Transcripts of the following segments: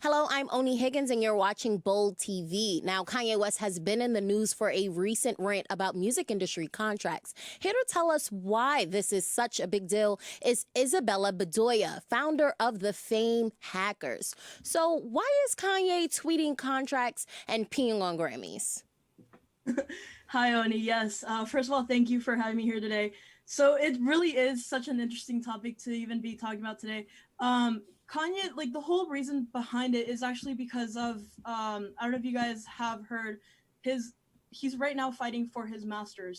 Hello, I'm Oni Higgins, and you're watching Bold TV. Now, Kanye West has been in the news for a recent rant about music industry contracts. Here to tell us why this is such a big deal is Isabella Bedoya, founder of the Fame Hackers. So, why is Kanye tweeting contracts and peeing on Grammys? Hi, Oni. Yes. First of all, thank you for having me here today. So it really is such an interesting topic to even be talking about today. Kanye, like the whole reason behind it is actually because of I don't know if you guys have heard his he's right now fighting for his master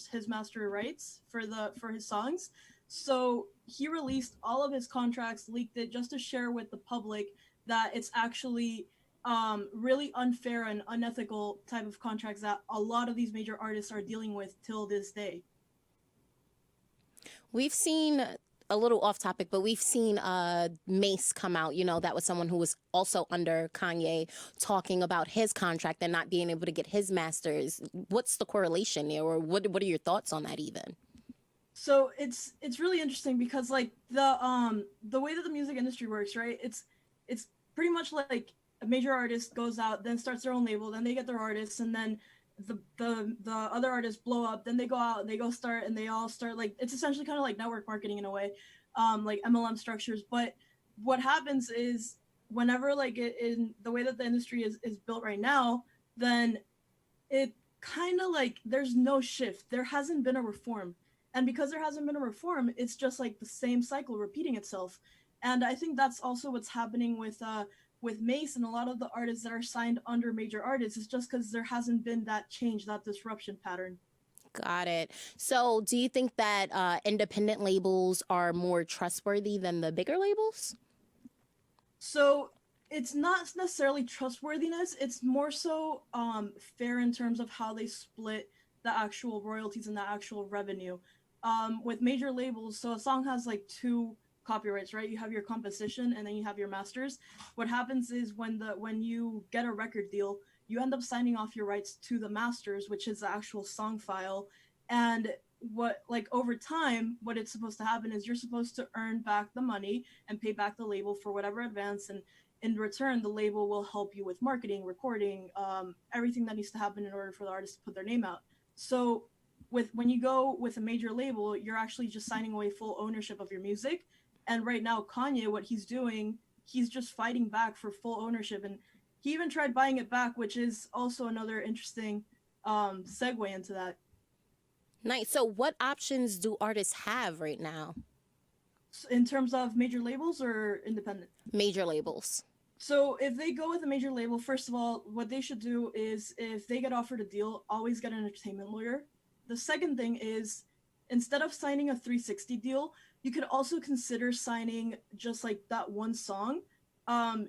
rights for his songs. So he released all of his contracts, leaked it just to share with the public that it's actually really unfair and unethical type of contracts that a lot of these major artists are dealing with till this day. We've seen a little off topic, but we've seen Mace come out. You know, that was someone who was also under Kanye talking about his contract and not being able to get his masters. What's the correlation there, or what are your thoughts on that even? So it's really interesting because like the way that the music industry works, right? It's pretty much like a major artist goes out, then starts their own label, then they get their artists, and then the other artists blow up, then they go out and they go start and they all start, like it's essentially kind of like network marketing in a way, like MLM structures. But what happens is whenever like in the way that the industry is built right now, then it kind of like there's no shift. There hasn't been a reform. And because there hasn't been a reform, it's just like the same cycle repeating itself. And I think that's also what's happening with Mace and a lot of the artists that are signed under major artists. Is just because there hasn't been that change, that disruption pattern. Got it. So, do you think that independent labels are more trustworthy than the bigger labels? So it's not necessarily trustworthiness. It's more so fair in terms of how they split the actual royalties and the actual revenue. With major labels, so a song has like two copyrights, right? You have your composition and then you have your masters. What happens is when you get a record deal, you end up signing off your rights to the masters, which is the actual song file. And what like over time, what it's supposed to happen is you're supposed to earn back the money and pay back the label for whatever advance, and in return the label will help you with marketing, recording, everything that needs to happen in order for the artist to put their name out. So with when you go with a major label, you're actually just signing away full ownership of your music. And right now, Kanye, what he's doing, he's just fighting back for full ownership. And he even tried buying it back, which is also another interesting segue into that. Nice. So, what options do artists have right now? In terms of major labels or independent? Major labels. So if they go with a major label, first of all, what they should do is if they get offered a deal, always get an entertainment lawyer. The second thing is instead of signing a 360 deal, you could also consider signing just like that one song.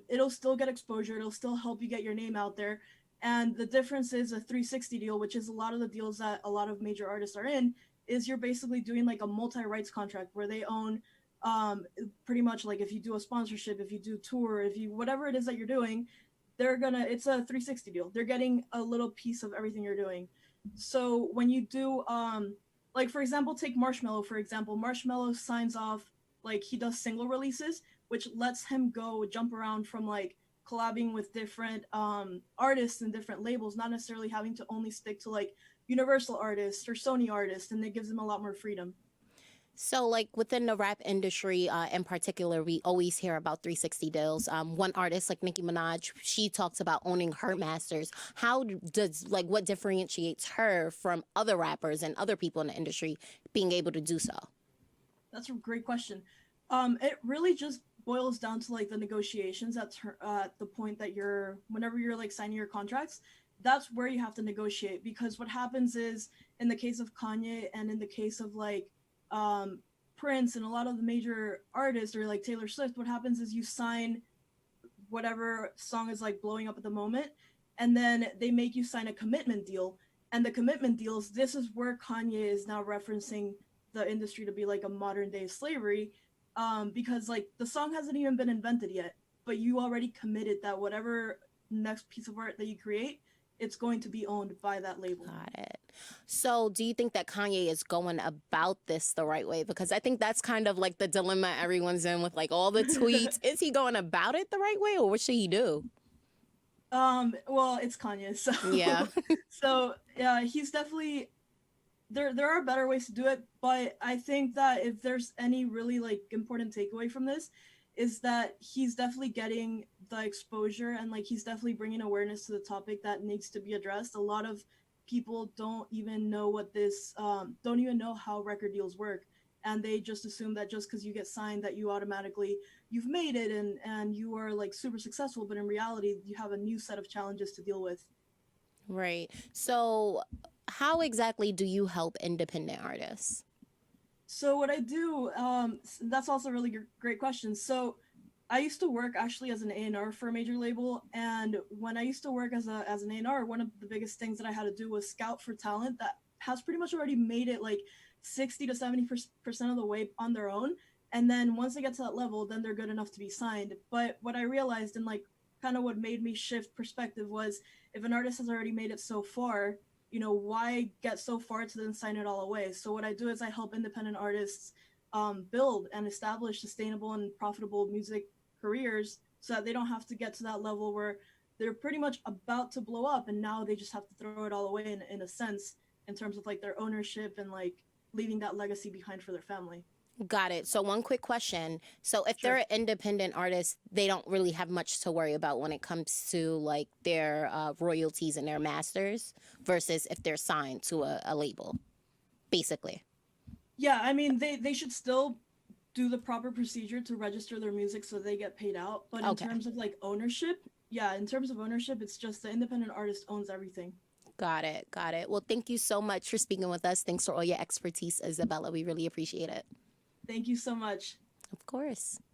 It'll still get exposure. It'll still help you get your name out there. And the difference is a 360 deal, which is a lot of the deals that a lot of major artists are in, is you're basically doing like a multi-rights contract where they own pretty much like if you do a sponsorship, if you do tour, if you whatever it is that you're doing, it's a 360 deal. They're getting a little piece of everything you're doing. So when you do like for example, take Marshmello for example. Marshmello signs off, like he does single releases, which lets him go jump around from like collabing with different artists and different labels, not necessarily having to only stick to like Universal artists or Sony artists, and it gives him a lot more freedom. So, like within the rap industry in particular, we always hear about 360 deals. One artist like Nicki Minaj, she talks about owning her masters. How does, like, what differentiates her from other rappers and other people in the industry being able to do so? That's a great question. It really just boils down to like the negotiations at the point that whenever you're like signing your contracts, that's where you have to negotiate. Because what happens is, in the case of Kanye and in the case of like Prince and a lot of the major artists or like Taylor Swift, what happens is you sign whatever song is like blowing up at the moment, and then they make you sign a commitment deal. And the commitment deals, this is where Kanye is now referencing the industry to be like a modern day slavery, because like the song hasn't even been invented yet, but you already committed that whatever next piece of art that you create, it's going to be owned by that label. Got it. So, do you think that Kanye is going about this the right way? Because I think that's kind of like the dilemma everyone's in with like all the tweets. Is he going about it the right way, or what should he do? Well, it's Kanye, so Yeah. so yeah, he's definitely there are better ways to do it, but I think that if there's any really like important takeaway from this is that he's definitely getting the exposure and like he's definitely bringing awareness to the topic that needs to be addressed. A lot of people don't even know what this don't even know how record deals work, and they just assume that just because you get signed that you automatically you've made it and you are like super successful, but in reality you have a new set of challenges to deal with. Right. So, how exactly do you help independent artists? So what I do, that's also a really great question. So I used to work actually as an A&R for a major label, and when I used to work as an A&R, one of the biggest things that I had to do was scout for talent that has pretty much already made it like 60 to 70% of the way on their own. And then once they get to that level, then they're good enough to be signed. But what I realized and like kind of what made me shift perspective was if an artist has already made it so far, why get so far to then sign it all away? So what I do is I help independent artists build and establish sustainable and profitable music careers so that they don't have to get to that level where they're pretty much about to blow up and now they just have to throw it all away in a sense in terms of like their ownership and like leaving that legacy behind for their family. Got it. So, one quick question. So, if they're Sure. an independent artist, they don't really have much to worry about when it comes to like their royalties and their masters versus if they're signed to a label, basically. Yeah, I mean they should still do the proper procedure to register their music so they get paid out. But in Okay. terms of like ownership, yeah, in terms of ownership, it's just the independent artist owns everything. Got it. Got it. Well, thank you so much for speaking with us. Thanks for all your expertise, Isabella. We really appreciate it. Thank you so much. Of course.